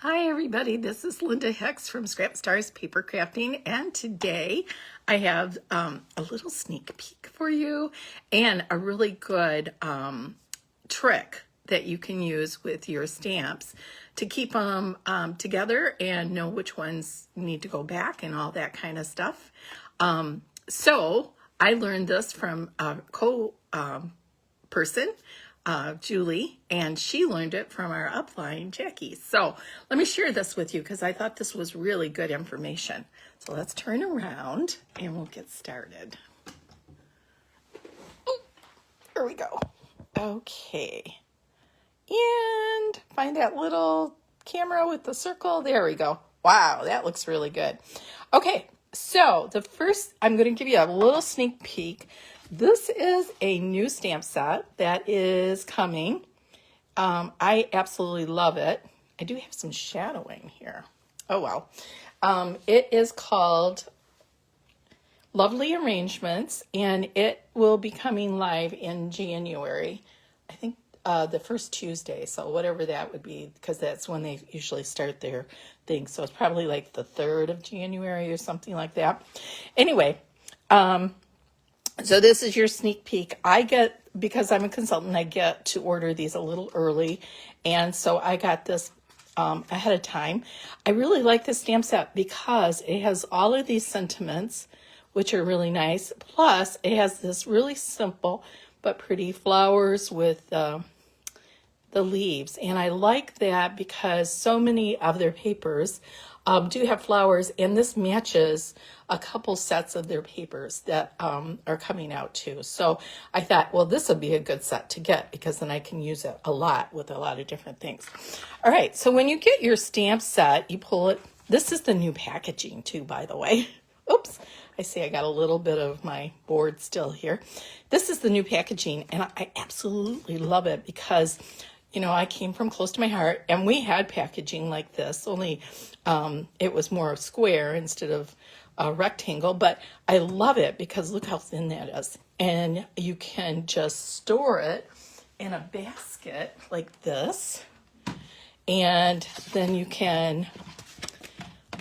Hi everybody, this is Linda Hicks from Scrap Stars Paper Crafting, and today I have a little sneak peek for you and a really good trick that you can use with your stamps to keep them together and know which ones need to go back and all that kind of stuff. So I learned this from a person, Julie, and she learned it from our upline, Jackie. So let me share this with you because I thought this was really good information. So let's turn around and we'll get started. Oh, here we go. Okay. And find that little camera with the circle. There we go. Wow, that looks really good. Okay, so the first, I'm going to give you a little sneak peek. This is a new stamp set that is coming. I absolutely love it. I do have some shadowing here. Oh, well. It is called Lovely Arrangements, and it will be coming live in January. I think the first Tuesday, so whatever that would be, because that's when they usually start their thing. So it's probably like the 3rd of January or something like that. Anyway, so this is your sneak peek. I get, because I'm a consultant, I get to order these a little early. And so I got this ahead of time. I really like this stamp set because it has all of these sentiments, which are really nice. Plus, it has this really simple but pretty flowers with the leaves. And I like that because so many of their papers do have flowers, and this matches a couple sets of their papers that are coming out too. So I thought, well, this would be a good set to get because then I can use it a lot with a lot of different things. All right, so when you get your stamp set, you pull it. This is the new packaging too, by the way. Oops, I see I got a little bit of my board still here. This is the new packaging, and I absolutely love it because I came from close to my heart, and we had packaging like this, only it was more square instead of a rectangle, but I love it because look how thin that is. And you can just store it in a basket like this, and then you can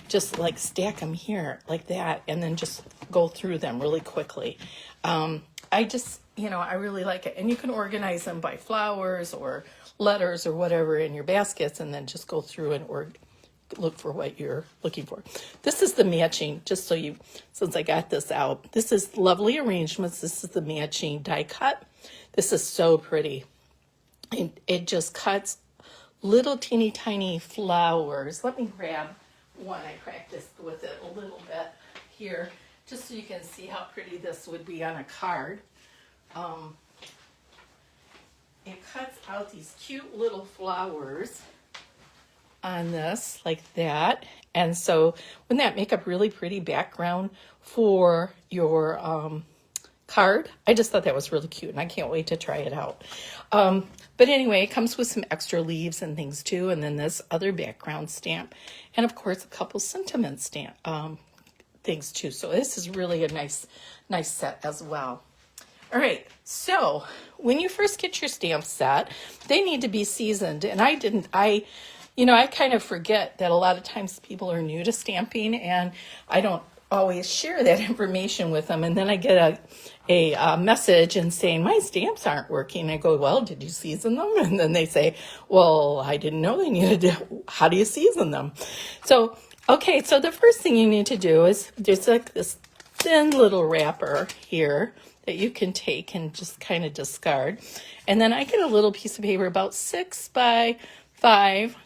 just like stack them here like that, and then just go through them really quickly. I really like it. And you can organize them by flowers or letters or whatever in your baskets, and then just go through and look for what you're looking for. This is the matching, just so since I got this out, this is Lovely Arrangements. This is the matching die cut. This is so pretty. It just cuts little teeny tiny flowers. Let me grab one. I practiced with it a little bit here, just so you can see how pretty this would be on a card. It cuts out these cute little flowers on this like that, and so wouldn't that make a really pretty background for your card? I just thought that was really cute, and I can't wait to try it out. But anyway, it comes with some extra leaves and things too, and then this other background stamp, and of course a couple sentiment stamp things too. So this is really a nice set as well. All right, so when you first get your stamp set, they need to be seasoned, and I kind of forget that a lot of times people are new to stamping, and I don't always share that information with them. And then I get a message and saying, my stamps aren't working. I go, well, did you season them? And then they say, well, I didn't know they needed to. How do you season them? So, okay, so the first thing you need to do is there's like this thin little wrapper here that you can take and just kind of discard. And then I get a little piece of paper, about 6 by 5,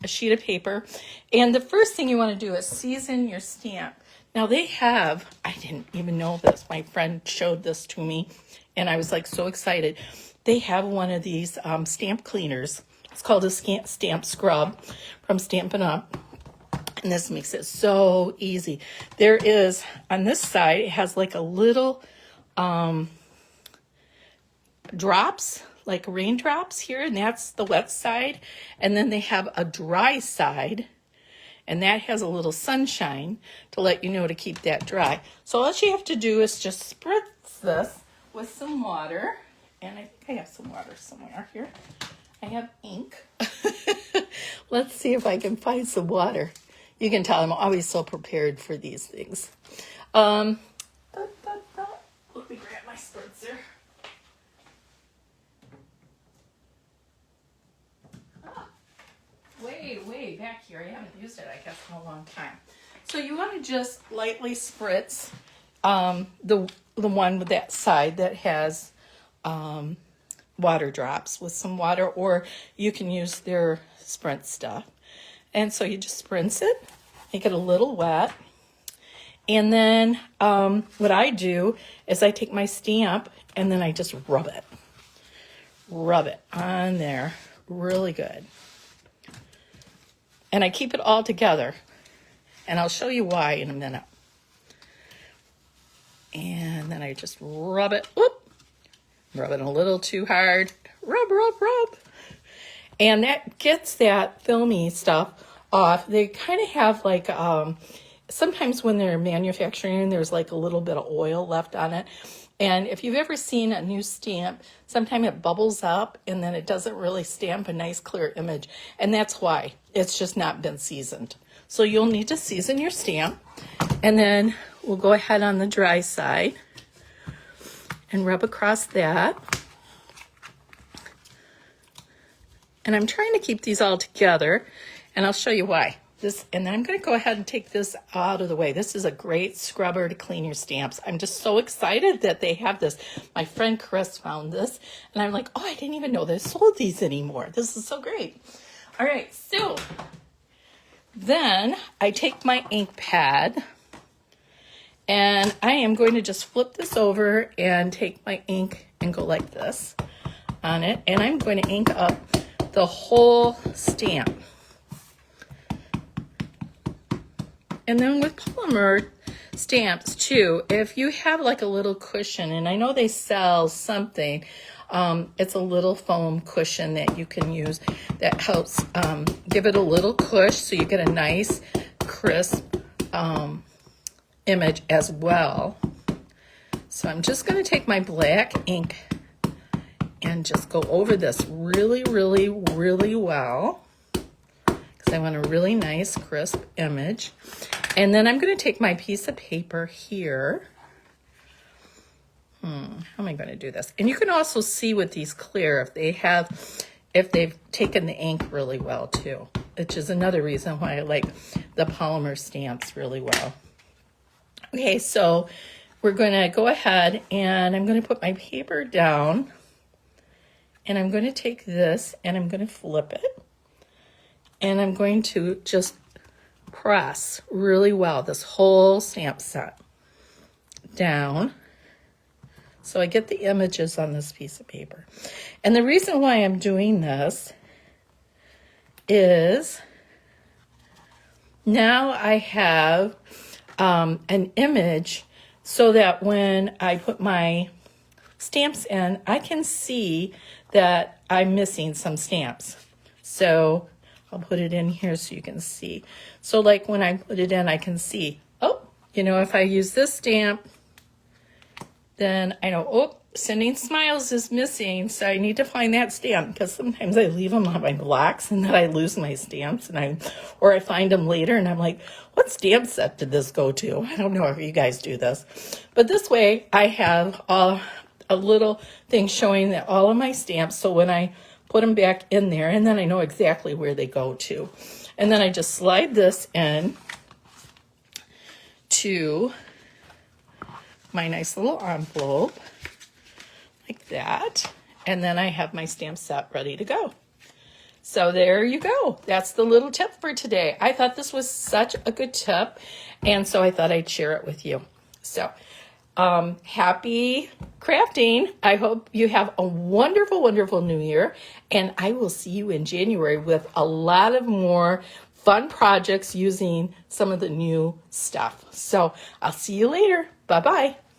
a sheet of paper. And the first thing you want to do is season your stamp. Now they have, I didn't even know this, my friend showed this to me, and I was like so excited. They have one of these stamp cleaners. It's called a stamp scrub from Stampin' Up. And this makes it so easy. There is, on this side, it has like a little drops, like raindrops here, and that's the wet side. And then they have a dry side, and that has a little sunshine to let you know to keep that dry. So all you have to do is just spritz this with some water, and I think I have some water somewhere here. I have ink. Let's see if I can find some water. You can tell I'm always so prepared for these things. Let me grab my spritzer. Way back here. I haven't used it, I guess, in a long time. So you want to just lightly spritz the one with that side that has water drops with some water, or you can use their Sprint stuff. And so you just spritz it, make it a little wet. And then what I do is I take my stamp and then I just rub it on there really good. And I keep it all together. And I'll show you why in a minute. And then I just rub it. Whoop, rub it a little too hard. Rub. And that gets that filmy stuff off. They kind of have like, sometimes when they're manufacturing, there's like a little bit of oil left on it. And if you've ever seen a new stamp, sometimes it bubbles up and then it doesn't really stamp a nice clear image. And that's why it's just not been seasoned. So you'll need to season your stamp. And then we'll go ahead on the dry side and rub across that. And I'm trying to keep these all together, and I'll show you why. And then I'm going to go ahead and take this out of the way. This is a great scrubber to clean your stamps. I'm just so excited that they have this. My friend Chris found this, and I'm like, oh, I didn't even know they sold these anymore. This is so great. All right, so then I take my ink pad, and I am going to just flip this over and take my ink and go like this on it, and I'm going to ink up the whole stamp. And then with polymer stamps too, if you have like a little cushion, and I know they sell something, it's a little foam cushion that you can use that helps give it a little push so you get a nice crisp image as well. So I'm just going to take my black ink and just go over this really well, because I want a really nice crisp image. And then I'm going to take my piece of paper here. How am I going to do this? And you can also see with these clear if they've taken the ink really well too, which is another reason why I like the polymer stamps really well. Okay, so we're going to go ahead and I'm going to put my paper down, and I'm going to take this and I'm going to flip it, and I'm going to just press really well this whole stamp set down so I get the images on this piece of paper. And the reason why I'm doing this is now I have an image so that when I put my stamps in, I can see that I'm missing some stamps. So I'll put it in here so you can see. So like when I put it in, I can see, oh, if I use this stamp, then I know, oh, Sending Smiles is missing, so I need to find that stamp, because sometimes I leave them on my blocks and then I lose my stamps, or I find them later and I'm like, what stamp set did this go to? I don't know if you guys do this. But this way I have a little thing showing that all of my stamps, so when I put them back in there, and then I know exactly where they go to. And then I just slide this in to my nice little envelope like that. And then I have my stamp set ready to go. So there you go. That's the little tip for today. I thought this was such a good tip, and so I thought I'd share it with you. So happy crafting. I hope you have a wonderful new year, and I will see you in January with a lot of more fun projects using some of the new stuff. So I'll see you later. Bye-bye.